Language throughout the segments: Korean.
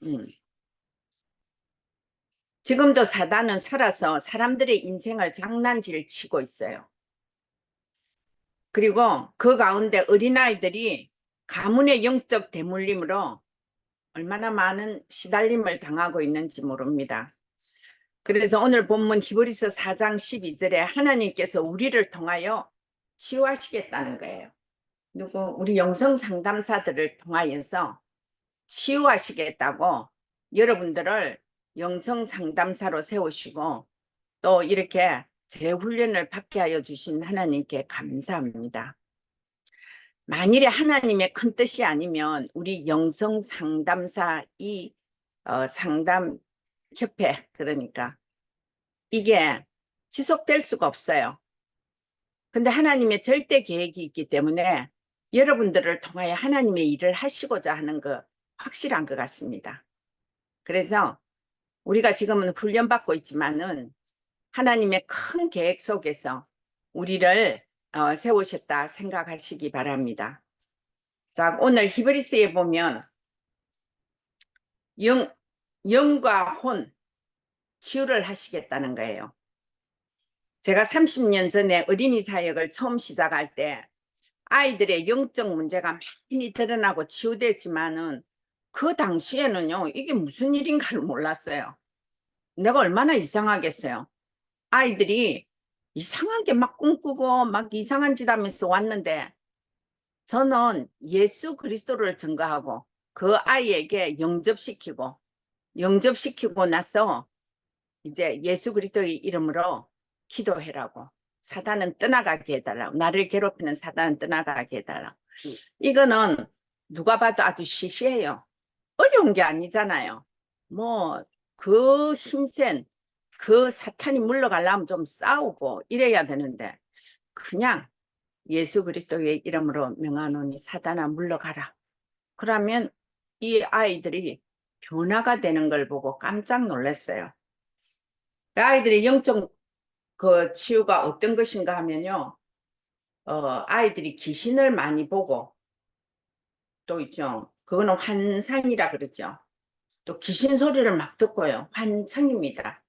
음. 지금도 사단은 살아서 사람들의 인생을 장난질 치고 있어요. 그리고 그 가운데 어린아이들이 가문의 영적 대물림으로 얼마나 많은 시달림을 당하고 있는지 모릅니다. 그래서 오늘 본문 히브리서 4장 12절에 하나님께서 우리를 통하여 치유하시겠다는 거예요. 우리 영성 상담사들을 통하여서 치유하시겠다고 여러분들을 영성 상담사로 세우시고 또 이렇게 재훈련을 받게 하여 주신 하나님께 감사합니다. 만일에 하나님의 큰 뜻이 아니면 우리 영성 상담사 상담협회 그러니까 이게 지속될 수가 없어요. 근데 하나님의 절대 계획이 있기 때문에 여러분들을 통하여 하나님의 일을 하시고자 하는 거 확실한 것 같습니다. 그래서 우리가 지금은 훈련받고 있지만은 하나님의 큰 계획 속에서 우리를 세우셨다 생각하시기 바랍니다. 자, 오늘 히브리서에 보면 영과 혼 치유를 하시겠다는 거예요. 제가 30년 전에 어린이 사역을 처음 시작할 때 아이들의 영적 문제가 많이 드러나고 치유됐지만은 그 당시에는요 이게 무슨 일인가를 몰랐어요. 내가 얼마나 이상하겠어요. 아이들이 이상한 게 막 꿈꾸고 막 이상한 짓 하면서 왔는데 저는 예수 그리스도를 증거하고 그 아이에게 영접시키고 나서 이제 예수 그리스도의 이름으로 기도해라고 사단은 떠나가게 해달라고 나를 괴롭히는 사단은 떠나가게 해달라고 이거는 누가 봐도 아주 시시해요. 어려운 게 아니잖아요. 뭐 그 힘센 그 사탄이 물러가려면 좀 싸우고 이래야 되는데 그냥 예수 그리스도의 이름으로 명하노니 사단아 물러가라. 그러면 이 아이들이 변화가 되는 걸 보고 깜짝 놀랐어요. 그 아이들의 영적 그 치유가 어떤 것인가 하면요. 아이들이 귀신을 많이 보고 또 있죠. 그거는 환상이라 그러죠. 또 귀신 소리를 막 듣고요. 환청입니다.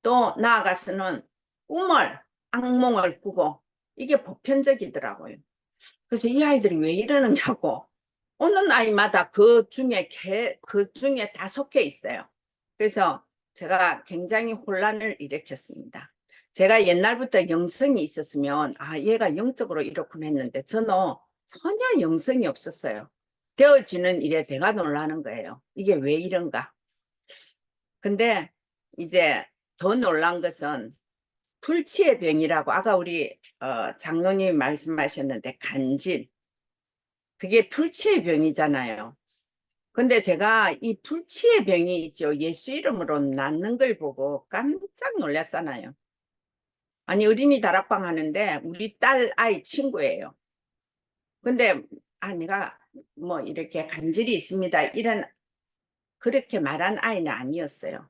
또 나아가서는 꿈을 악몽을 꾸고 이게 보편적이더라고요. 그래서 이 아이들이 왜 이러느냐고 어느 아이마다 그 중에 다 속해 있어요. 그래서 제가 굉장히 혼란을 일으켰습니다. 제가 옛날부터 영성이 있었으면 얘가 영적으로 이렇군 했는데 저는 전혀 영성이 없었어요. 되어지는 일에 내가 놀라는 거예요. 이게 왜 이런가. 근데 이제 더 놀란 것은 불치의 병이라고 아까 우리 장로님이 말씀하셨는데 간질 그게 불치의 병이잖아요. 근데 제가 이 불치의 병이 있죠. 예수 이름으로 낫는 걸 보고 깜짝 놀랐잖아요. 아니 어린이 다락방 하는데 우리 딸 아이 친구예요. 근데 내가 뭐 이렇게 간질이 있습니다. 이런 그렇게 말한 아이는 아니었어요.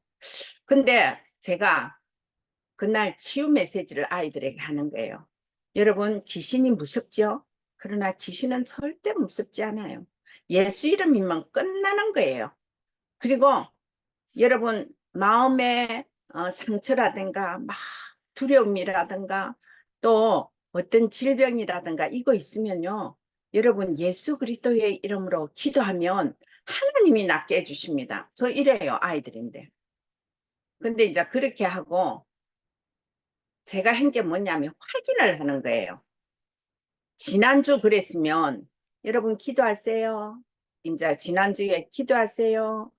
근데 제가 그날 치유 메시지를 아이들에게 하는 거예요. 여러분 귀신이 무섭죠? 그러나 귀신은 절대 무섭지 않아요. 예수 이름이면 끝나는 거예요. 그리고 여러분 마음의 상처라든가 막 두려움이라든가 또 어떤 질병이라든가 이거 있으면요. 여러분 예수 그리스도의 이름으로 기도하면 하나님이 낫게 해주십니다. 저 이래요 아이들인데. 근데 이제 그렇게 하고 제가 한 게 뭐냐면 확인을 하는 거예요. 지난주 그랬으면 여러분 기도하세요. 이제 지난주에 기도하세요.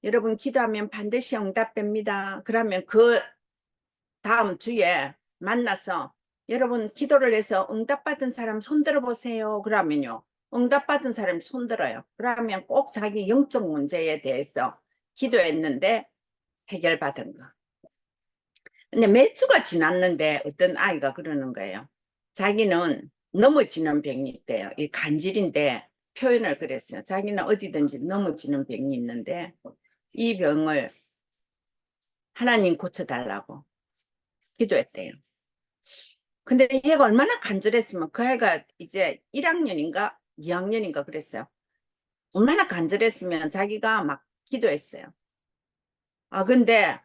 여러분 기도하면 반드시 응답됩니다. 그러면 그 다음 주에 만나서 여러분 기도를 해서 응답받은 사람 손들어 보세요. 그러면요. 응답받은 사람 손들어요. 그러면 꼭 자기 영적 문제에 대해서 기도했는데 해결받은 거. 근데 몇 주가 지났는데 어떤 아이가 그러는 거예요. 자기는 넘어지는 병이 있대요. 이 간질인데 표현을 그랬어요. 자기는 어디든지 넘어지는 병이 있는데 이 병을 하나님 고쳐달라고 기도했대요. 근데 얘가 얼마나 간절했으면 그 애가 이제 1학년인가 2학년인가 그랬어요. 얼마나 간절했으면 자기가 막 기도했어요. 근데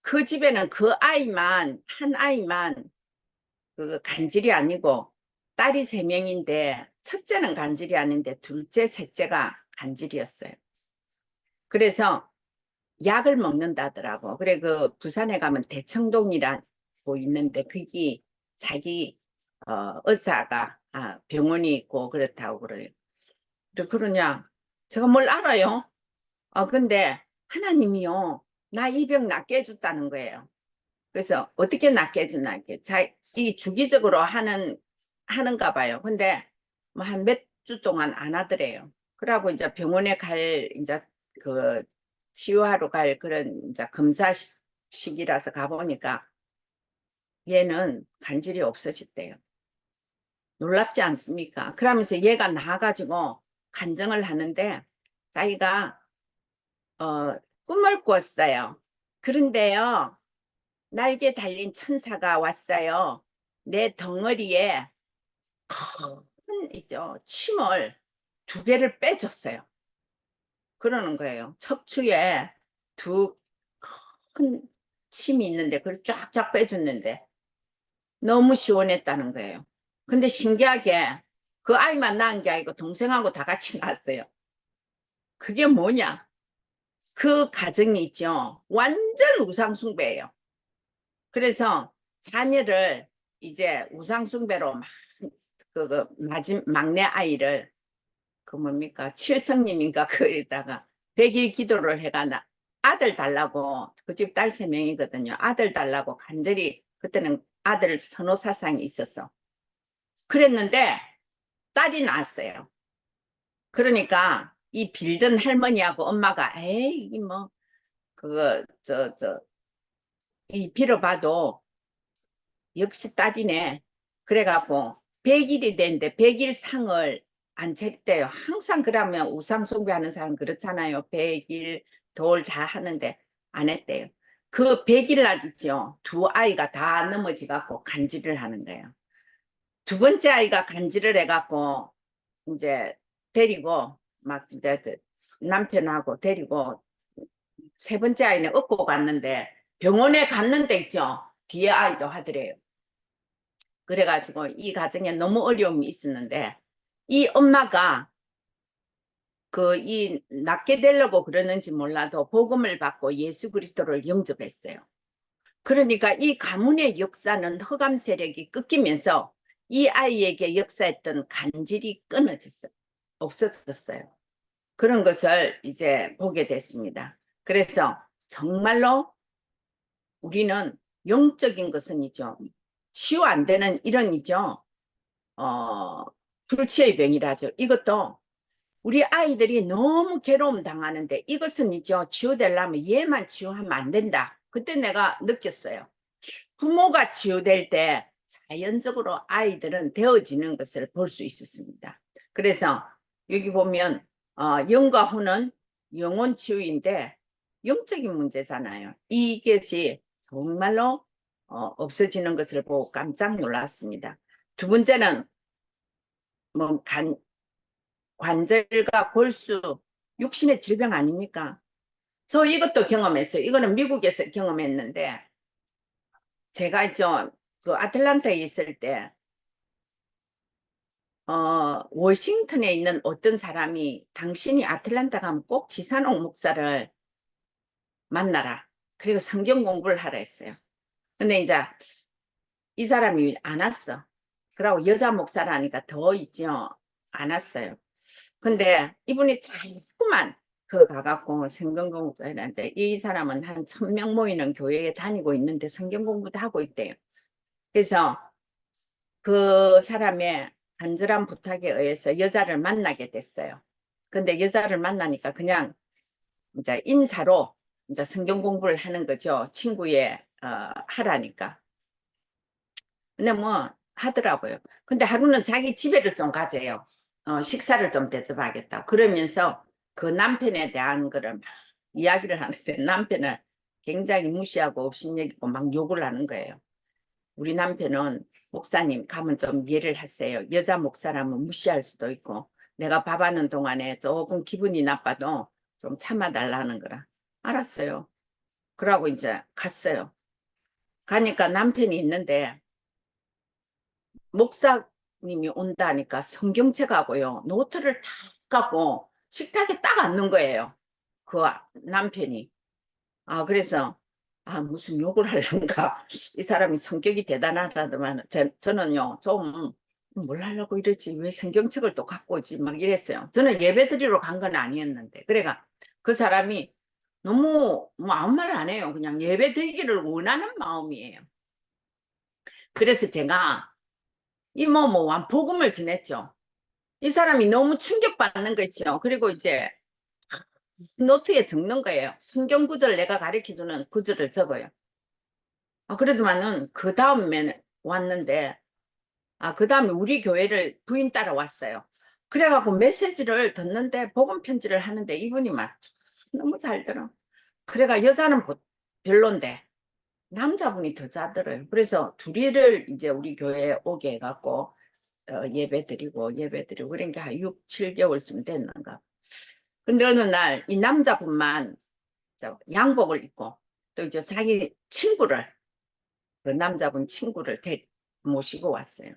그 집에는 그 아이만, 한 아이만 그 간질이 아니고 딸이 3명인데 첫째는 간질이 아닌데 둘째, 셋째가 간질이었어요. 그래서 약을 먹는다더라고. 그래, 그 부산에 가면 대청동이라고 있는데 그게 자기 의사가 병원이 있고 그렇다고 그래요. 그러냐? 제가 뭘 알아요? 근데 하나님이요, 나 이 병 낫게 해줬다는 거예요. 그래서 어떻게 낫게 해주나, 이 주기적으로 하는가 봐요. 근데 뭐 한 몇 주 동안 안 하더래요. 그러고 이제 병원에 이제 그 치유하러 갈 그런 이제 검사 시기라서 가보니까 얘는 간질이 없어졌대요. 놀랍지 않습니까? 그러면서 얘가 나가지고 간증을 하는데 자기가 꿈을 꿨어요. 그런데요, 날개 달린 천사가 왔어요. 내 덩어리에 큰 있죠, 침을 2개를 빼줬어요. 그러는 거예요. 척추에 2 큰 침이 있는데 그걸 쫙쫙 빼줬는데 너무 시원했다는 거예요. 근데 신기하게 그 아이만 낳은 게 아니고 동생하고 다 같이 낳았어요. 그게 뭐냐? 그 가정이 있죠, 완전 우상숭배예요. 그래서 자녀를 이제 우상숭배로 막내 아이를 그 뭡니까, 칠성님인가 그에다가 100일 기도를 해가 아들 달라고, 그 집 딸 3명이거든요. 아들 달라고 간절히, 그때는 아들 선호 사상이 있었어. 그랬는데 딸이 낳았어요. 그러니까 이 빌던 할머니하고 엄마가 에이 뭐 그거 이 빌어봐도 역시 딸이네. 그래갖고 100일이 됐는데 100일 상을 안 쳤대요. 항상 그러면 우상숭배하는 사람 그렇잖아요. 100일 돌 다 하는데 안 했대요. 그 100일 날 있죠, 2아이가 다 넘어지갖고 간질을 하는 거예요. 2번째 아이가 간질을 해갖고 이제 데리고 막 이제 남편하고 데리고 3번째 아이는 업고 갔는데 병원에 갔는데 있죠, 뒤에 아이도 하더래요. 그래가지고 이 가정에 너무 어려움이 있었는데 이 엄마가 이 낫게 되려고 그러는지 몰라도 복음을 받고 예수 그리스도를 영접했어요. 그러니까 이 가문의 역사는 흑암 세력이 꺾이면서 이 아이에게 역사했던 간질이 끊어졌어요. 없어졌어요. 그런 것을 이제 보게 됐습니다. 그래서 정말로 우리는 영적인 것은 있죠, 치유 안 되는 이런 있죠, 불치의 병이라죠. 이것도 우리 아이들이 너무 괴로움 당하는데 이것은 있죠, 치유되려면 얘만 치유하면 안 된다. 그때 내가 느꼈어요. 부모가 치유될 때 자연적으로 아이들은 되어지는 것을 볼 수 있었습니다. 그래서 여기 보면 영과 후는 영혼 치유인데 영적인 문제잖아요. 이것이 정말로 없어지는 것을 보고 깜짝 놀랐습니다. 2번째는 뭐 관절과 골수, 육신의 질병 아닙니까? 저 이것도 경험했어요. 이거는 미국에서 경험했는데 제가 있죠, 그 아틀란타에 있을 때 워싱턴에 있는 어떤 사람이 당신이 아틀란타 가면 꼭 지산옥 목사를 만나라, 그리고 성경 공부를 하라 했어요. 근데 이제 이 사람이 안 왔어. 그러고 여자 목사라니까 더 있죠, 안 왔어요. 근데 이분이 자꾸만 가갖고 성경 공부를 했는데 이 사람은 한 1000명 모이는 교회에 다니고 있는데 성경 공부도 하고 있대요. 그래서 그 사람의 간절한 부탁에 의해서 여자를 만나게 됐어요. 근데 여자를 만나니까 그냥 이제 인사로 이제 성경 공부를 하는 거죠. 친구의 하라니까. 근데 뭐 하더라고요. 근데 하루는 자기 집에를 좀 가재요. 식사를 좀 대접하겠다. 그러면서 그 남편에 대한 거를 막 이야기를 하는데 남편을 굉장히 무시하고 업신여기고 막 욕을 하는 거예요. 우리 남편은 목사님 가면 좀 이해를 하세요. 여자 목사라면 무시할 수도 있고 내가 밥하는 동안에 조금 기분이 나빠도 좀 참아달라는 거라. 알았어요. 그러고 이제 갔어요. 가니까 남편이 있는데 목사님이 온다니까 성경책하고요 노트를 다 갖고 식탁에 딱 앉는 거예요. 그 남편이. 그래서 무슨 욕을 하려는가 이 사람이 성격이 대단하다더만 저는요 좀 뭘 하려고 이러지 왜 성경책을 또 갖고 오지 막 이랬어요. 저는 예배 드리러 간 건 아니었는데 그래가 그 사람이 너무 뭐 아무 말 안 해요. 그냥 예배 드리기를 원하는 마음이에요. 그래서 제가 이모모와 복음을 전했죠. 이 사람이 너무 충격받는 거 있죠. 그리고 이제 노트에 적는 거예요. 성경 구절 내가 가르쳐주는 구절을 적어요. 그래도만은 그 다음에 왔는데 그 다음에 우리 교회를 부인 따라왔어요. 그래갖고 메시지를 듣는데 복음 편지를 하는데 이분이 막 너무 잘 들어. 그래가 여자는 별론데 남자분이 더 잘 들어요. 그래서 둘이를 이제 우리 교회에 오게 해갖고 예배 드리고 그러니까 한 6, 7개월쯤 됐는가. 근데 어느 날 이 남자분만 양복을 입고 또 이제 자기 친구를 그 남자분 친구를 모시고 왔어요.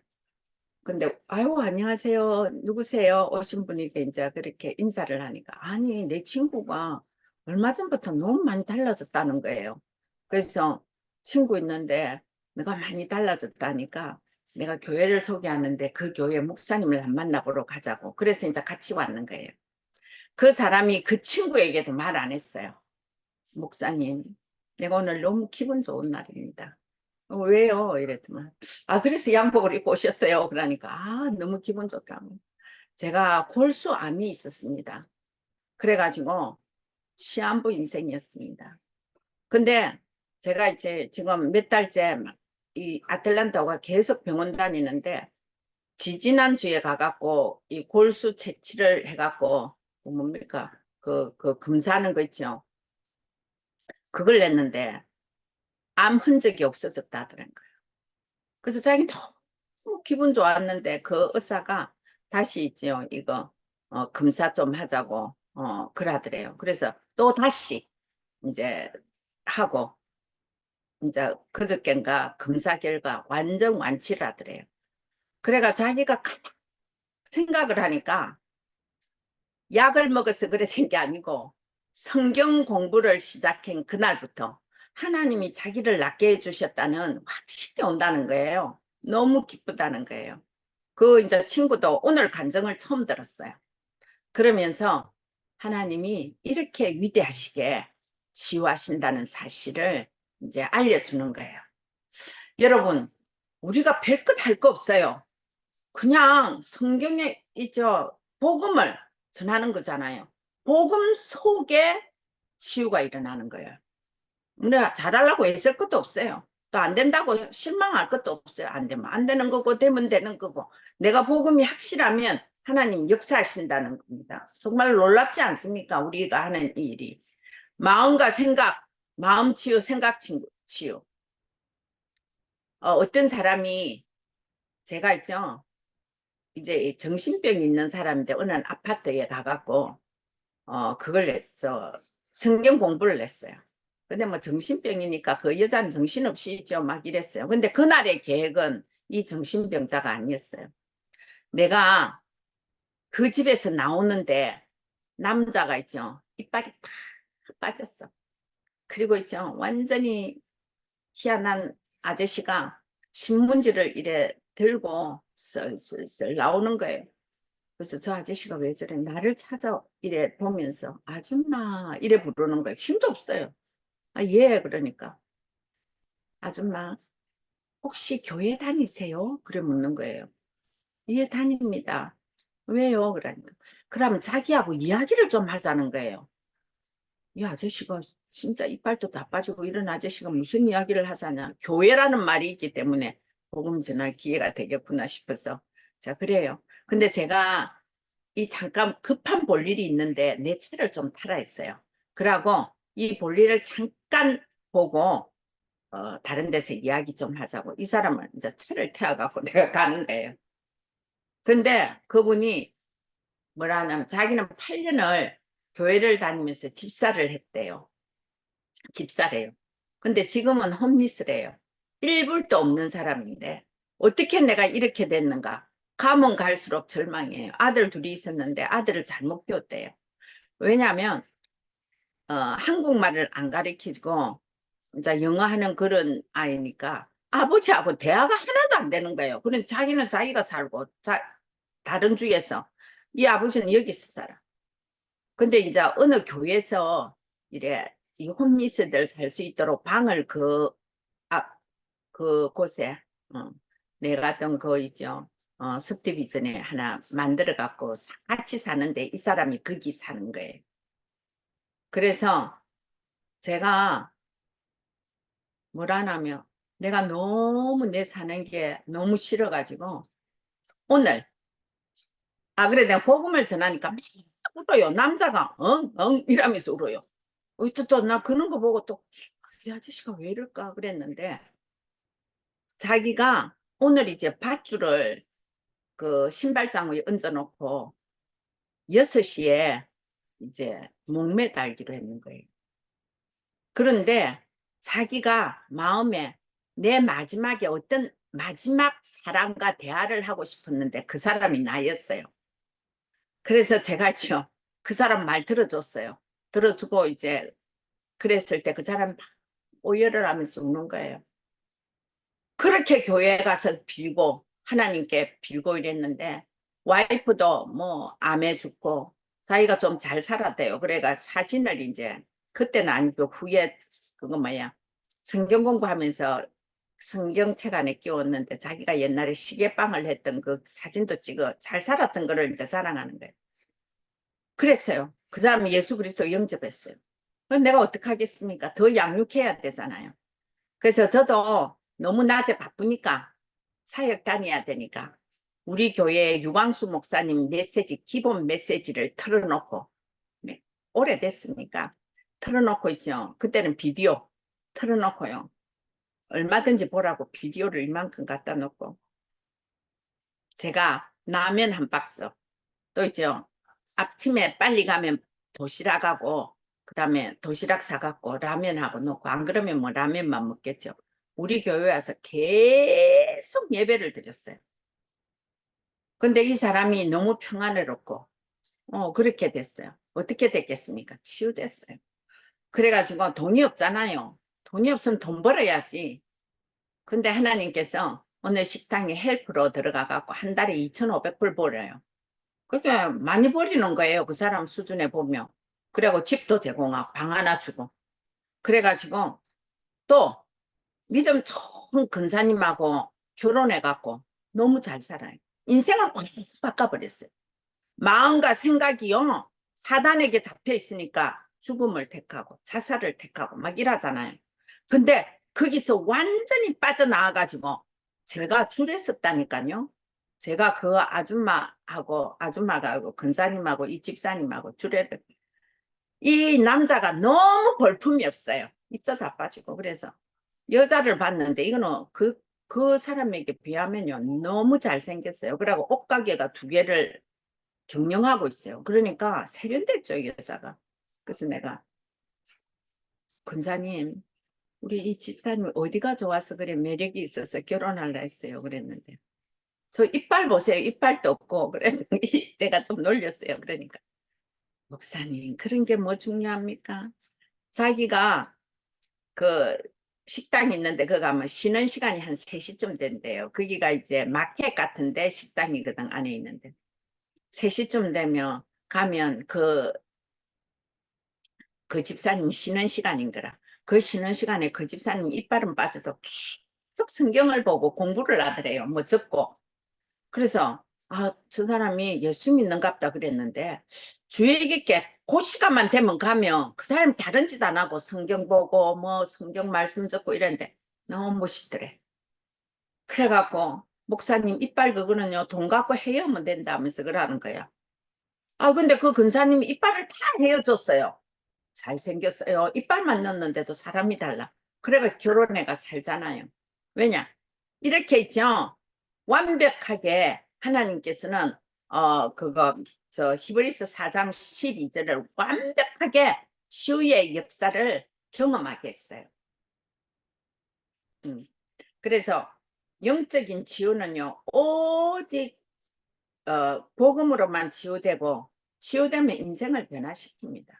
근데 아유 안녕하세요 누구세요 오신 분이 이제 그렇게 인사를 하니까 아니 내 친구가 얼마 전부터 너무 많이 달라졌다는 거예요. 그래서 친구 있는데 내가 많이 달라졌다니까 내가 교회를 소개하는데 그 교회 목사님을 한 만나보러 가자고. 그래서 이제 같이 왔는 거예요. 그 사람이 그 친구에게도 말 안 했어요. 목사님 내가 오늘 너무 기분 좋은 날입니다. 왜요? 이랬더만 그래서 양복을 입고 오셨어요. 그러니까 너무 기분 좋다고. 제가 골수암이 있었습니다. 그래가지고 시한부 인생이었습니다. 근데 제가 이제 지금 몇 달째 이 아틀란타가 계속 병원 다니는데 지지난주에 가갖고 이 골수 채취를 해갖고 뭡니까 그 검사하는 거 있죠. 그걸 냈는데 암 흔적이 없어졌다더라는 거예요. 그래서 자기 너무 기분 좋았는데 그 의사가 다시 있죠. 이거 검사 좀 하자고 그러더래요. 그래서 또 다시 이제 하고 이제 그저께인가 검사 결과 완전 완치라더래요. 그래가 자기가 생각을 하니까 약을 먹어서 그래 된 게 아니고 성경 공부를 시작한 그날부터 하나님이 자기를 낫게 해주셨다는 확신이 온다는 거예요. 너무 기쁘다는 거예요. 그 이제 친구도 오늘 간증을 처음 들었어요. 그러면서 하나님이 이렇게 위대하시게 치유하신다는 사실을 이제 알려주는 거예요. 여러분, 우리가 별것 할 거 없어요. 그냥 성경에 있죠. 복음을 전하는 거잖아요. 복음 속에 치유가 일어나는 거예요. 우리가 잘하려고 애쓸 것도 없어요. 또 안 된다고 실망할 것도 없어요. 안 되면 안 되는 거고 되면 되는 거고 내가 복음이 확실하면 하나님 역사하신다는 겁니다. 정말 놀랍지 않습니까? 우리가 하는 이 일이. 마음과 생각, 마음 치유, 생각 치유. 어떤 사람이 제가 있죠. 이제 정신병이 있는 사람인데 어느 아파트에 가갖고 그걸 냈어. 성경 공부를 냈어요. 근데 뭐 정신병이니까 그 여자는 정신없이 있죠. 막 이랬어요. 근데 그날의 계획은 이 정신병자가 아니었어요. 내가 그 집에서 나오는데 남자가 있죠. 이빨이 다 빠졌어. 그리고 있죠. 완전히 희한한 아저씨가 신문지를 이래 들고 슬슬슬 나오는 거예요. 그래서 저 아저씨가 왜 저래 나를 찾아 이래 보면서 아줌마 이래 부르는 거예요. 힘도 없어요. 예 그러니까 아줌마 혹시 교회 다니세요? 그래 묻는 거예요. 예 다닙니다. 왜요? 그러니까 그럼 자기하고 이야기를 좀 하자는 거예요. 이 아저씨가 진짜 이빨도 다 빠지고 이런 아저씨가 무슨 이야기를 하자냐. 교회라는 말이 있기 때문에 복음 전할 기회가 되겠구나 싶어서 자 그래요. 근데 제가 이 잠깐 급한 볼일이 있는데 내 차를 좀 타라 했어요. 그러고 이 볼일을 잠깐 보고 다른 데서 이야기 좀 하자고 이 사람을 이제 차를 태워갖고 내가 가는 거예요. 근데 그분이 뭐라 하냐면 자기는 8년을 교회를 다니면서 집사를 했대요. 집사래요. 근데 지금은 홈리스래요. 1불도 없는 사람인데 어떻게 내가 이렇게 됐는가. 가면 갈수록 절망이에요. 아들 둘이 있었는데 아들을 잘못 키웠대요. 왜냐하면 한국말을 안 가르치고 이제 영어 하는 그런 아이니까 아버지하고 대화가 하나도 안 되는 거예요. 그럼 자기는 자기가 살고 다른 주에서 이 아버지는 여기서 살아. 근데 이제 어느 교회에서 이래 이 홈리스들 살 수 있도록 방을 그 곳에 내가 갔던 거 있죠. subdivision에 하나 만들어 갖고 같이 사는데 이 사람이 거기 사는 거예요. 그래서 제가 뭐라냐면 내가 너무 내 사는 게 너무 싫어가지고 오늘 그래 내가 복음을 전하니까 막 울어요. 남자가 엉엉 이러면서 울어요. 또 나 그런 거 보고 또 이 아저씨가 왜 이럴까 그랬는데 자기가 오늘 이제 밧줄을 그 신발장에 얹어 놓고 6시에 이제 목매달기로 했는 거예요. 그런데 자기가 마음에 내 마지막에 어떤 마지막 사람과 대화를 하고 싶었는데 그 사람이 나였어요. 그래서 제가 그 사람 말 들어줬어요. 들어주고 이제 그랬을 때 그 사람이 오열을 하면서 우는 거예요. 그렇게 교회에 가서 빌고 하나님께 빌고 이랬는데 와이프도 뭐 암에 죽고 자기가 좀 잘 살았대요. 그래가 사진을 이제 그때는 아니고 후에 그거 뭐야 성경 공부하면서 성경책 안에 끼웠는데 자기가 옛날에 시계빵을 했던 그 사진도 찍어 잘 살았던 거를 이제 자랑하는 거예요. 그랬어요. 그 사람이 예수 그리스도 영접했어요. 그럼 내가 어떡하겠습니까? 더 양육해야 되잖아요. 그래서 저도 너무 낮에 바쁘니까 사역 다녀야 되니까 우리 교회 유광수 목사님 메시지 기본 메시지를 틀어놓고 오래됐으니까 틀어놓고 있죠. 그때는 비디오 틀어놓고요. 얼마든지 보라고 비디오를 이만큼 갖다 놓고 제가 라면 한 박스 또 있죠. 아침에 빨리 가면 도시락하고 그다음에 도시락 사갖고 라면하고 놓고 안 그러면 뭐 라면만 먹겠죠. 우리 교회 와서 계속 예배를 드렸어요. 근데 이 사람이 너무 평안해졌고 그렇게 됐어요. 어떻게 됐겠습니까? 치유됐어요. 그래가지고 돈이 없잖아요. 돈이 없으면 돈 벌어야지. 근데 하나님께서 어느 식당에 헬프로 들어가갖고 한 달에 2,500불 벌어요. 그게 많이 버리는 거예요. 그 사람 수준에 보면. 그리고 집도 제공하고 방 하나 주고. 그래가지고 또 믿음 좋은 근사님하고 결혼해갖고 너무 잘 살아요. 인생을 확 바꿔버렸어요. 마음과 생각이요. 사단에게 잡혀 있으니까 죽음을 택하고 자살을 택하고 막 이러잖아요. 근데 거기서 완전히 빠져나와가지고 제가 줄했었다니까요. 제가 그 아줌마가 근사님하고 이 집사님하고 줄했던 이 남자가 너무 볼품이 없어요. 입도 다 빠지고 그래서 여자를 봤는데 이거는 그 사람에게 비하면요 너무 잘생겼어요. 그리고 옷가게가 2개를 경영하고 있어요. 그러니까 세련됐죠 여자가. 그래서 내가 근사님 우리 이 집사님 어디가 좋아서 그래 매력이 있어서 결혼할라 했어요 그랬는데 저 이빨 보세요. 이빨도 없고 그래 내가 좀 놀렸어요. 그러니까 목사님 그런 게 뭐 중요합니까? 자기가 그 식당이 있는데 거기 가면 쉬는 시간이 한 3시쯤 된대요. 거기가 이제 마켓 같은데 식당이거든 안에 있는데 3시쯤 되면 가면 그 집사님 쉬는 시간인 거라. 그 쉬는 시간에 그 집사님 이빨은 빠져도 계속 성경을 보고 공부를 하더래요. 뭐 적고. 그래서 저 사람이 예수 믿는갑다 그랬는데 주의 깊게 그 시간만 되면 가면 그 사람이 다른 짓 안 하고 성경 보고 뭐 성경 말씀 적고 이랬는데 너무 멋있더래. 그래갖고 목사님 이빨 그거는요 돈 갖고 헤어면 된다면서 그러는 거야. 근데 그 근사님이 이빨을 다 헤어줬어요. 잘생겼어요. 이빨만 넣었는데도 사람이 달라. 그래가 결혼해가 살잖아요. 왜냐? 이렇게 있죠. 완벽하게 하나님께서는 그거 저 히브리서 4장 12절을 완벽하게 치유의 역사를 경험하게 했어요. 그래서 영적인 치유는요, 오직 복음으로만 치유되고, 치유되면 인생을 변화시킵니다.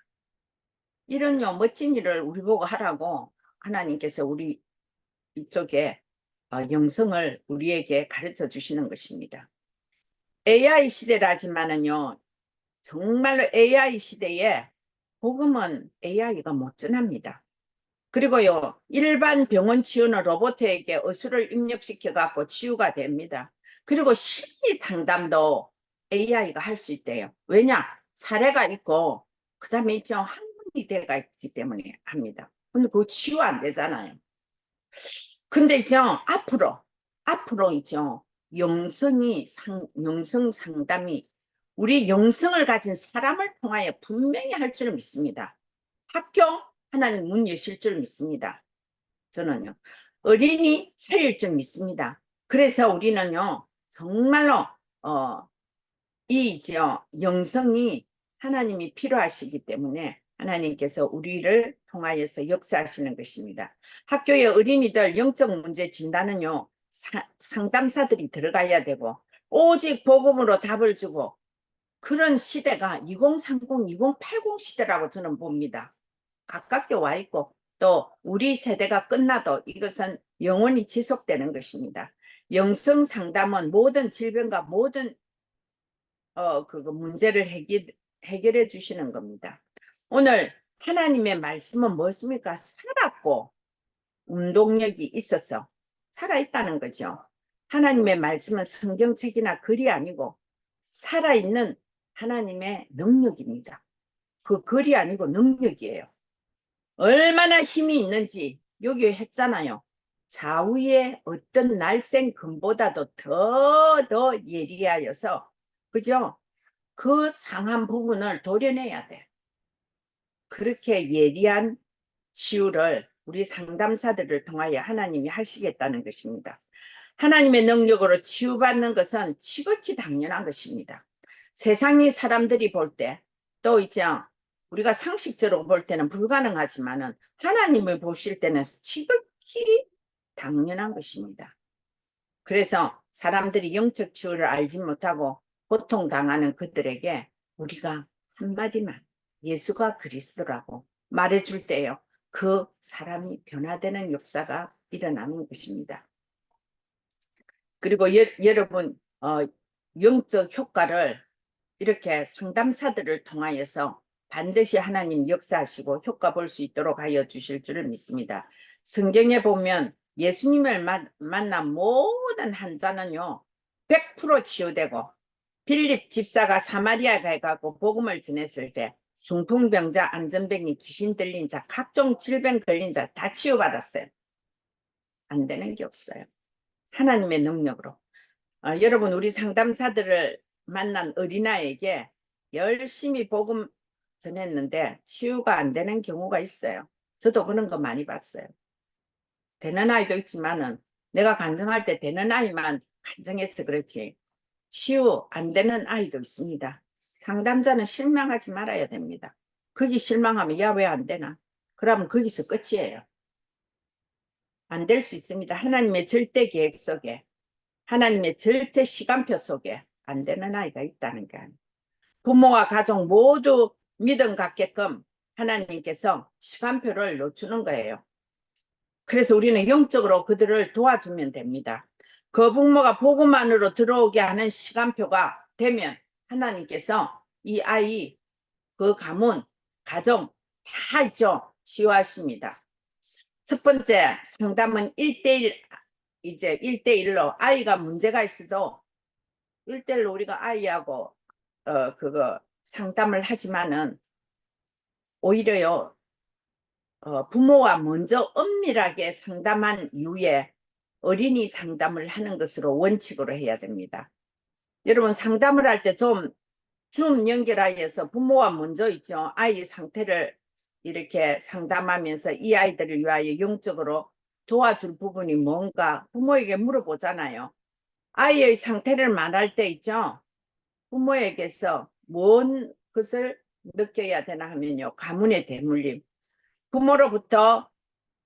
이런요 멋진 일을 우리 보고 하라고 하나님께서 우리 이쪽에 영성을 우리에게 가르쳐 주시는 것입니다. AI 시대라지만은요, 정말로 AI 시대에 복음은 AI가 못 전합니다. 그리고요, 일반 병원 치유는 로봇에게 의술을 입력시켜 갖고 치유가 됩니다. 그리고 심리 상담도 AI가 할 수 있대요. 왜냐? 사례가 있고 그 다음에 있죠, 학문이대가 있기 때문에 합니다. 근데 그거 치유 안 되잖아요. 근데 있죠, 앞으로 있죠, 영성 상담이 우리 영성을 가진 사람을 통하여 분명히 할 줄 믿습니다. 학교 하나님 문 여실 줄 믿습니다. 저는요, 어린이 살릴 줄 믿습니다. 그래서 우리는요, 정말로 이죠, 영성이 하나님이 필요하시기 때문에 하나님께서 우리를 통하여서 역사하시는 것입니다. 학교의 어린이들 영적 문제 진단은요, 상담사들이 들어가야 되고, 오직 복음으로 답을 주고, 그런 시대가 2030, 2080 시대라고 저는 봅니다. 가깝게 와 있고, 또 우리 세대가 끝나도 이것은 영원히 지속되는 것입니다. 영성 상담은 모든 질병과 모든 그거 문제를 해결해 주시는 겁니다. 오늘 하나님의 말씀은 무엇입니까? 살았고 운동력이 있어서 살아있다는 거죠. 하나님의 말씀은 성경책이나 글이 아니고 살아있는 하나님의 능력입니다. 그 글이 아니고 능력이에요. 얼마나 힘이 있는지 여기 했잖아요. 좌우의 어떤 날쌘 금보다도 더 예리하여서, 그죠? 그 상한 부분을 도려내야 돼. 그렇게 예리한 치유를 우리 상담사들을 통하여 하나님이 하시겠다는 것입니다. 하나님의 능력으로 치유받는 것은 지극히 당연한 것입니다. 세상이 사람들이 볼 때, 또 있죠, 우리가 상식적으로 볼 때는 불가능하지만은 하나님을 보실 때는 지극히 당연한 것입니다. 그래서 사람들이 영적 치유를 알지 못하고 고통당하는 그들에게 우리가 한마디만 예수가 그리스도라고 말해줄 때요, 그 사람이 변화되는 역사가 일어나는 것입니다. 그리고 여러분 영적 효과를 이렇게 상담사들을 통하여서 반드시 하나님 역사하시고 효과 볼 수 있도록 하여 주실 줄을 믿습니다. 성경에 보면 예수님을 만난 모든 환자는요 100% 치유되고, 빌립 집사가 사마리아 가고 복음을 전했을 때 중풍병자, 안전병이, 귀신 들린 자, 각종 질병 걸린 자 다 치유받았어요. 안 되는 게 없어요. 하나님의 능력으로. 여러분, 우리 상담사들을 만난 어린아이에게 열심히 복음 전했는데 치유가 안 되는 경우가 있어요. 저도 그런 거 많이 봤어요. 되는 아이도 있지만은 내가 간증할 때 되는 아이만 간증해서 그렇지 치유 안 되는 아이도 있습니다. 상담자는 실망하지 말아야 됩니다. 거기 실망하면 야, 왜 안 되나? 그러면 거기서 끝이에요. 안 될 수 있습니다. 하나님의 절대 계획 속에, 하나님의 절대 시간표 속에 안 되는 아이가 있다는 거 아니에요. 부모와 가족 모두 믿음 갖게끔 하나님께서 시간표를 놓주는 거예요. 그래서 우리는 영적으로 그들을 도와주면 됩니다. 그 부모가 복음 안으로 들어오게 하는 시간표가 되면 하나님께서 이 아이, 그 가문, 가정 다 있죠, 치유하십니다. 첫 번째 상담은 1대1, 이제 1대1로 아이가 문제가 있어도 1대1로 우리가 아이하고 그거 상담을 하지만은 오히려요 부모와 먼저 엄밀하게 상담한 이후에 어린이 상담을 하는 것으로 원칙으로 해야 됩니다. 여러분, 상담을 할 때 좀 연결하여서 부모와 먼저 있죠, 아이 상태를 이렇게 상담하면서 이 아이들을 위하여 영적으로 도와줄 부분이 뭔가 부모에게 물어보잖아요. 아이의 상태를 말할 때 있죠, 부모에게서 뭔 것을 느껴야 되나 하면요. 가문의 대물림. 부모로부터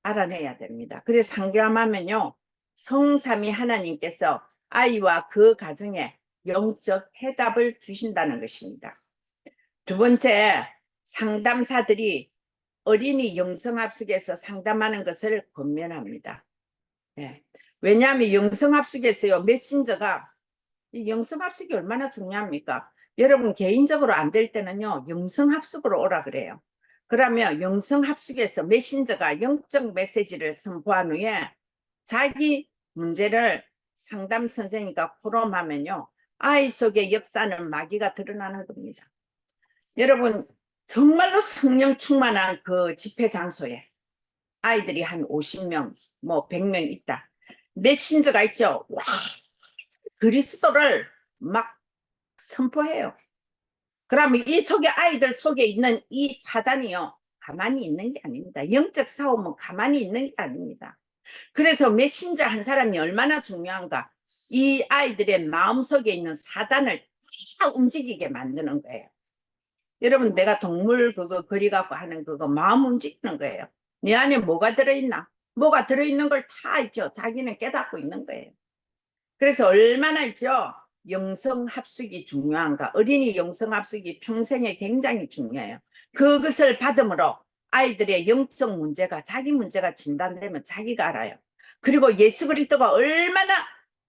알아내야 됩니다. 그래서 상담하면요. 성삼위 하나님께서 아이와 그 가정에 영적 해답을 주신다는 것입니다. 두 번째, 상담사들이 어린이 영성합숙에서 상담하는 것을 권면합니다. 네. 왜냐하면 영성합숙에서요. 메신저가 이 영성합숙이 얼마나 중요합니까? 여러분 개인적으로 안 될 때는요. 영성합숙으로 오라 그래요. 그러면 영성합숙에서 메신저가 영적 메시지를 선포한 후에 자기 문제를 상담 선생님과 포럼하면요. 아이 속의 역사는 마귀가 드러나는 겁니다. 여러분 정말로 성령 충만한 그 집회 장소에 아이들이 한 50명, 뭐 100명 있다. 메신저가 있죠. 와, 그리스도를 막 선포해요. 그러면 이 속에 아이들 속에 있는 이 사단이요. 가만히 있는 게 아닙니다. 영적 싸움은 가만히 있는 게 아닙니다. 그래서 메신저 한 사람이 얼마나 중요한가. 이 아이들의 마음속에 있는 사단을 다 움직이게 만드는 거예요. 여러분 내가 동물 그거 그리 갖고 하는 그거 마음 움직이는 거예요. 네 안에 뭐가 들어있나? 뭐가 들어있는 걸 다 알죠. 자기는 깨닫고 있는 거예요. 그래서 얼마나 있죠. 영성합숙이 중요한가. 어린이 영성합숙이 평생에 굉장히 중요해요. 그것을 받음으로 아이들의 영적 문제가 자기 문제가 진단되면 자기가 알아요. 그리고 예수 그리스도가 얼마나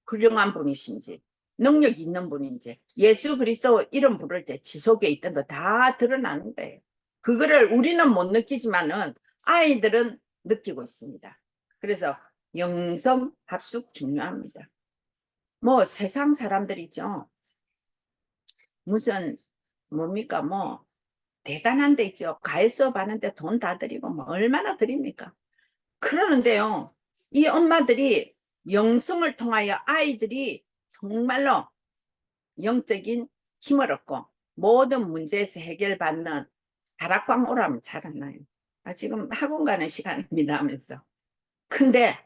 훌륭한 분이신지 능력 있는 분인지 예수 그리스도 이름 부를 때 지속에 있던 거 다 드러나는 거예요. 그거를 우리는 못 느끼지만은 아이들은 느끼고 있습니다. 그래서 영성합숙 중요합니다. 뭐 세상 사람들이죠. 무슨 뭡니까 뭐 대단한 데 있죠. 과외 수업 하는데 돈 다 들이고 뭐 얼마나 드립니까? 그러는데요. 이 엄마들이 영성을 통하여 아이들이 정말로 영적인 힘을 얻고 모든 문제에서 해결받는 다락방 오라면 잘 안 나요. 지금 학원 가는 시간입니다 하면서. 근데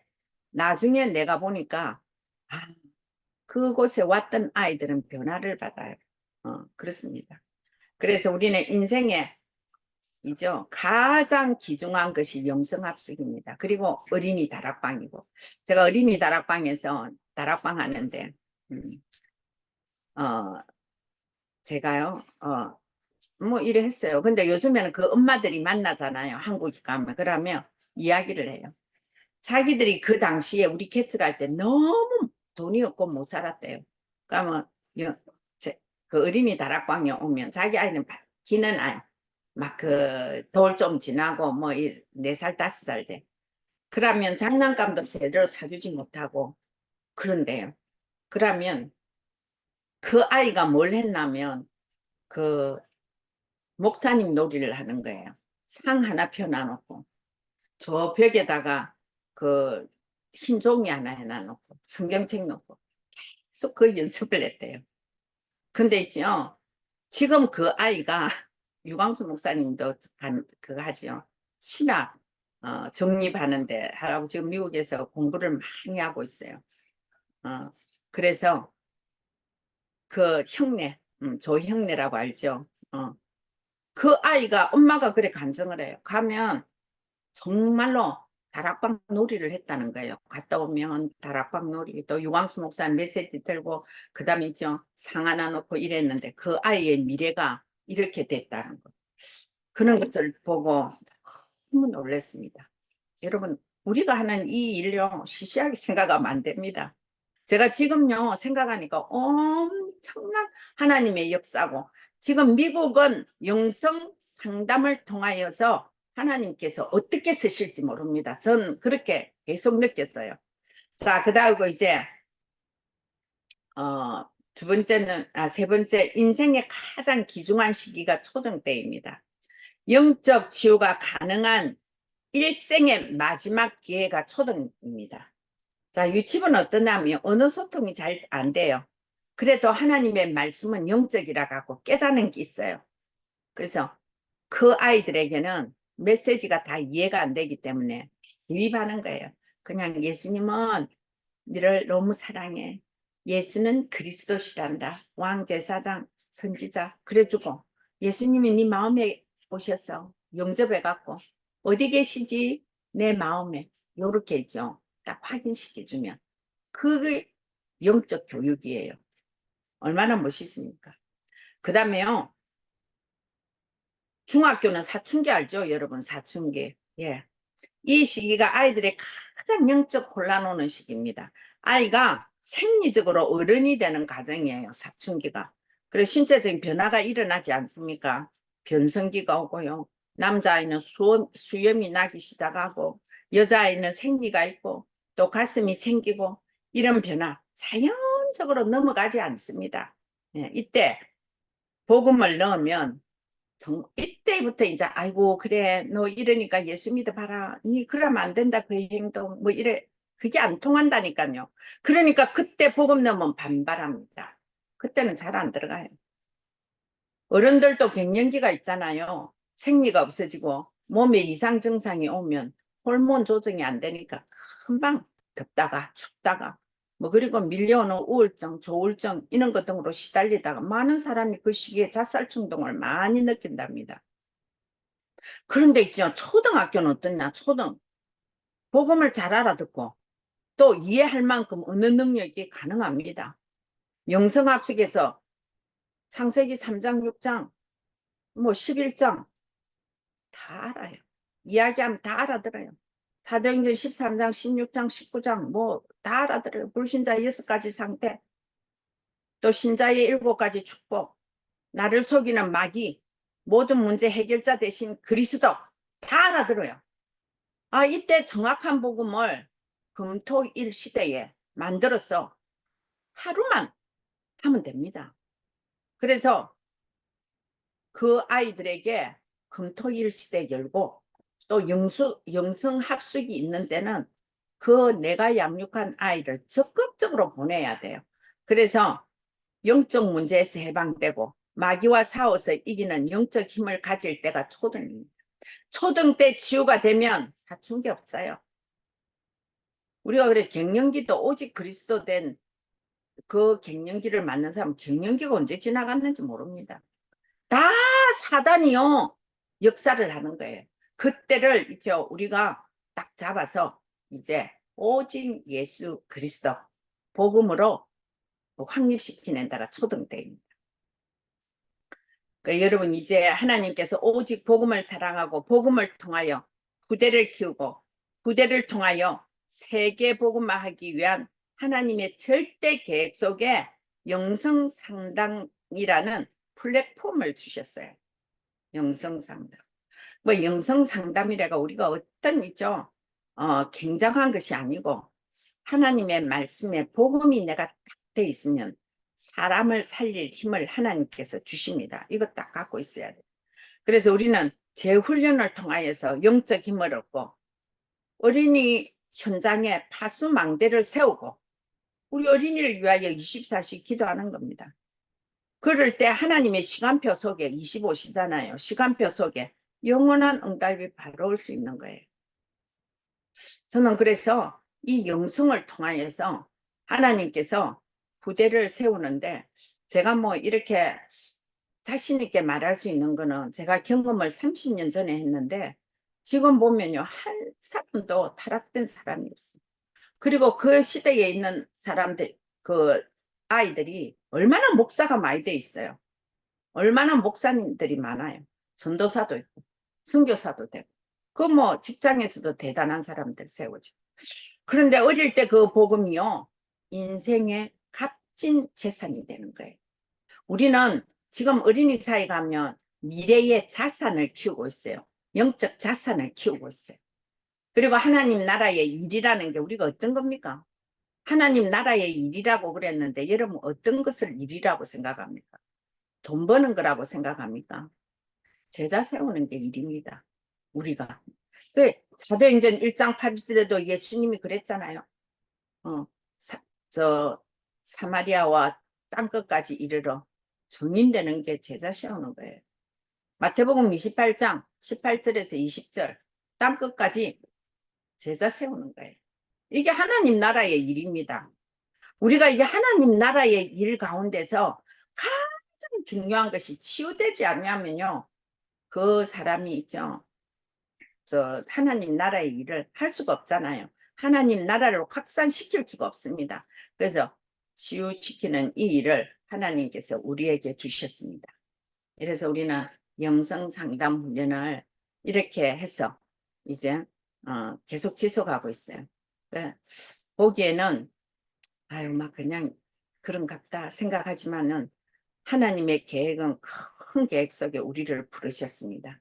나중에 내가 보니까 그곳에 왔던 아이들은 변화를 받아요. 그렇습니다. 그래서 우리는 인생에 이죠. 가장 귀중한 것이 영성합숙입니다. 그리고 어린이 다락방이고 제가 어린이 다락방에서 다락방 하는데 제가요 뭐 이래 했어요. 근데 요즘에는 그 엄마들이 만나잖아요. 한국에 가면. 그러면 이야기를 해요. 자기들이 그 당시에 우리 캐츠 갈 때 너무 돈이 없고 못 살았대요. 그러면 그 어린이 다락방에 오면 자기 아이는 기는 아이 막 그 돌 좀 지나고 뭐 4살 5살 돼. 그러면 장난감도 제대로 사주지 못하고 그런데요. 그러면 그 아이가 뭘 했냐면 그 목사님 놀이를 하는 거예요. 상 하나 펴놔놓고 저 벽에다가 그 흰 종이 하나 해놔놓고 성경책 놓고 계속 그 연습을 했대요. 근데 있죠. 지금 그 아이가 유광수 목사님도 그거 하죠. 신학 정립하는데 하라고 지금 미국에서 공부를 많이 하고 있어요. 그래서 그 형네, 조형네라고 알죠. 그 아이가 엄마가 그래 간증을 해요. 가면 정말로 다락방 놀이를 했다는 거예요. 갔다 오면 다락방 놀이 또 유광수 목사님 메시지 들고 그 다음에 있죠. 상 하나 놓고 이랬는데 그 아이의 미래가 이렇게 됐다는 거. 그런 것을 보고 너무 놀랐습니다. 여러분 우리가 하는 이 일요 시시하게 생각하면 안 됩니다. 제가 지금요 생각하니까 엄청난 하나님의 역사고 지금 미국은 영성 상담을 통하여서 하나님께서 어떻게 쓰실지 모릅니다. 전 그렇게 계속 느꼈어요. 자, 그다음에 이제 세 번째 인생의 가장 귀중한 시기가 초등 때입니다. 영적 치유가 가능한 일생의 마지막 기회가 초등입니다. 자, 유치부는 어떠냐면 언어 소통이 잘 안 돼요. 그래도 하나님의 말씀은 영적이라 갖고 깨닫는 게 있어요. 그래서 그 아이들에게는 메시지가 다 이해가 안 되기 때문에 유입하는 거예요. 그냥 예수님은 너를 너무 사랑해. 예수는 그리스도시란다. 왕제사장 선지자 그래주고 예수님이 네 마음에 오셔서 영접해갖고 어디 계시지? 내 마음에 요렇게 있죠. 딱 확인시켜주면 그게 영적 교육이에요. 얼마나 멋있습니까? 그 다음에요. 중학교는 사춘기 알죠? 여러분 사춘기. 예. 이 시기가 아이들의 가장 영적 혼란 오는 시기입니다. 아이가 생리적으로 어른이 되는 과정이에요. 사춘기가. 그래서 신체적인 변화가 일어나지 않습니까? 변성기가 오고요. 남자아이는 수염이 나기 시작하고 여자아이는 생리가 있고 또 가슴이 생기고 이런 변화 자연적으로 넘어가지 않습니다. 예, 이때 복음을 넣으면 이때부터 이제 아이고 그래 너 이러니까 예수 믿어봐라 니 그러면 안 된다 그 행동 뭐 이래 그게 안 통한다니까요. 그러니까 그때 복음 넣으면 반발합니다. 그때는 잘 안 들어가요. 어른들도 갱년기가 있잖아요. 생리가 없어지고 몸에 이상 증상이 오면 호르몬 조정이 안 되니까 금방 덥다가 춥다가 뭐 그리고 밀려오는 우울증, 조울증 이런 것 등으로 시달리다가 많은 사람이 그 시기에 자살 충동을 많이 느낀답니다. 그런데 있죠. 초등학교는 어떠냐? 복음을 잘 알아듣고 또 이해할 만큼 얻는 능력이 가능합니다. 영성합숙에서 창세기 3장, 6장, 뭐 11장 다 알아요. 이야기하면 다 알아들어요. 사도행전 13장, 16장, 19장 뭐 다 알아들어요. 불신자 6가지 상태, 또 신자의 7가지 축복, 나를 속이는 마귀, 모든 문제 해결자 대신 그리스도 다 알아들어요. 아, 이때 정확한 복음을 금토일 시대에 만들어서 하루만 하면 됩니다. 그래서 그 아이들에게 금토일 시대 열고 또 영성 합숙이 있는 데는 그 내가 양육한 아이를 적극적으로 보내야 돼요. 그래서 영적 문제에서 해방되고 마귀와 싸워서 이기는 영적 힘을 가질 때가 초등입니다. 초등 때 치유가 되면 사춘기 없어요. 우리가 그래서 갱년기도 오직 그리스도 된 그 갱년기를 맞는 사람은 갱년기가 언제 지나갔는지 모릅니다. 다 사단이요 역사를 하는 거예요. 그때를 이제 우리가 딱 잡아서 이제 오직 예수 그리스도 복음으로 확립시키는 데가 초등 때입니다. 그러니까 여러분 이제 하나님께서 오직 복음을 사랑하고 복음을 통하여 후대를 키우고 후대를 통하여 세계 복음화하기 위한 하나님의 절대 계획 속에 영성상담이라는 플랫폼을 주셨어요. 영성상담. 뭐 영성상담이라가 우리가 어떤 있죠? 굉장한 것이 아니고 하나님의 말씀에 복음이 내가 딱 돼 있으면 사람을 살릴 힘을 하나님께서 주십니다. 이거 딱 갖고 있어야 돼요. 그래서 우리는 재훈련을 통하여서 영적 힘을 얻고 어린이 현장에 파수망대를 세우고 우리 어린이를 위하여 24시 기도하는 겁니다. 그럴 때 하나님의 시간표 속에 25시잖아요. 시간표 속에 영원한 응답이 바로 올 수 있는 거예요. 저는 그래서 이 영성을 통하여서 하나님께서 부대를 세우는데 제가 뭐 이렇게 자신 있게 말할 수 있는 거는 제가 경험을 30년 전에 했는데 지금 보면요 한 사람도 타락된 사람이 없어요. 그리고 그 시대에 있는 사람들 그 아이들이 얼마나 목사가 많이 돼 있어요. 얼마나 목사님들이 많아요. 전도사도 있고 선교사도 되고 그 뭐 직장에서도 대단한 사람들 세우죠. 그런데 어릴 때 그 복음이요 인생의 값진 재산이 되는 거예요. 우리는 지금 어린이 사회 가면 미래의 자산을 키우고 있어요. 영적 자산을 키우고 있어요. 그리고 하나님 나라의 일이라는 게 우리가 어떤 겁니까? 하나님 나라의 일이라고 그랬는데 여러분 어떤 것을 일이라고 생각합니까? 돈 버는 거라고 생각합니까? 제자 세우는 게 일입니다. 우리가. 사도행전 1장 8절에도 예수님이 그랬잖아요. 사마리아와 땅끝까지 이르러 정인되는 게 제자 세우는 거예요. 마태복음 28장 18절에서 20절 땅끝까지 제자 세우는 거예요. 이게 하나님 나라의 일입니다. 우리가 이게 하나님 나라의 일 가운데서 중요한 것이 치유되지 않냐면요. 그 사람이 있죠. 하나님 나라의 일을 할 수가 없잖아요. 하나님 나라를 확산시킬 수가 없습니다. 그래서 치유시키는 이 일을 하나님께서 우리에게 주셨습니다. 그래서 우리는 영성 상담 훈련을 이렇게 해서 이제 계속 지속하고 있어요. 보기에는 아유 막 그냥 그런갑다 생각하지만은 하나님의 계획은 큰 계획 속에 우리를 부르셨습니다.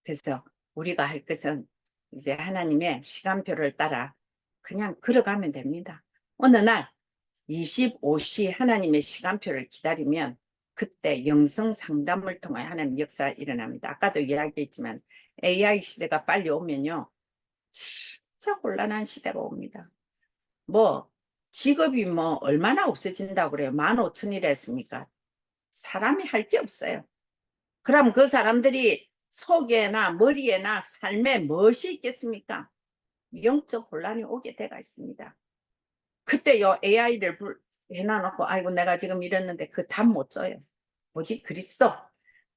그래서 우리가 할 것은 이제 하나님의 시간표를 따라 그냥 걸어가면 됩니다. 어느 날 25시 하나님의 시간표를 기다리면 그때 영성 상담을 통해 하나님 역사 일어납니다. 아까도 이야기했지만 AI 시대가 빨리 오면요. 진짜 곤란한 시대가 옵니다. 뭐 직업이 뭐 얼마나 없어진다고 그래요. 15,000이라 했습니까? 사람이 할 게 없어요. 그럼 그 사람들이 속에나 머리에나 삶에 무엇이 있겠습니까? 영적 혼란이 오게 돼가 있습니다. 그때요 AI를 해놔놓고 아이고 내가 지금 이랬는데 그 답 못 줘요. 오직 그리스도,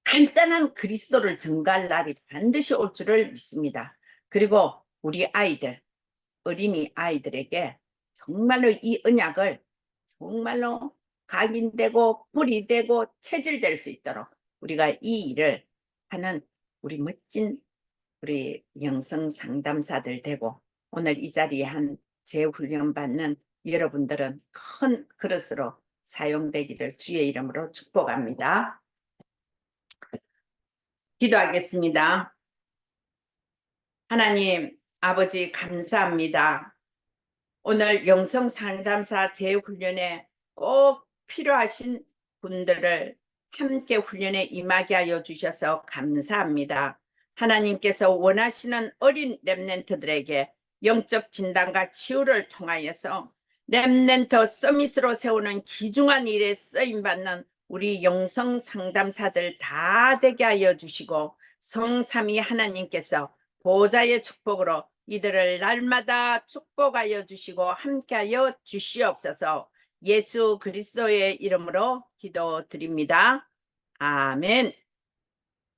간단한 그리스도를 증가할 날이 반드시 올 줄을 믿습니다. 그리고 우리 아이들, 어린이 아이들에게 정말로 이 언약을 정말로 각인되고 불이 되고 체질될 수 있도록 우리가 이 일을 하는 우리 멋진 우리 영성 상담사들 되고 오늘 이 자리에 한 재훈련 받는 여러분들은 큰 그릇으로 사용되기를 주의 이름으로 축복합니다. 기도하겠습니다. 하나님 아버지 감사합니다. 오늘 영성 상담사 재훈련에 꼭 필요하신 분들을 함께 훈련에 임하게 하여 주셔서 감사합니다. 하나님께서 원하시는 어린 렘넌트들에게 영적 진단과 치유를 통하여서 렘넌트 서밋으로 세우는 귀중한 일에 쓰임받는 우리 영성 상담사들 다 되게 하여 주시고 성삼위 하나님께서 보좌의 축복으로 이들을 날마다 축복하여 주시고 함께하여 주시옵소서. 예수 그리스도의 이름으로 기도드립니다. 아멘.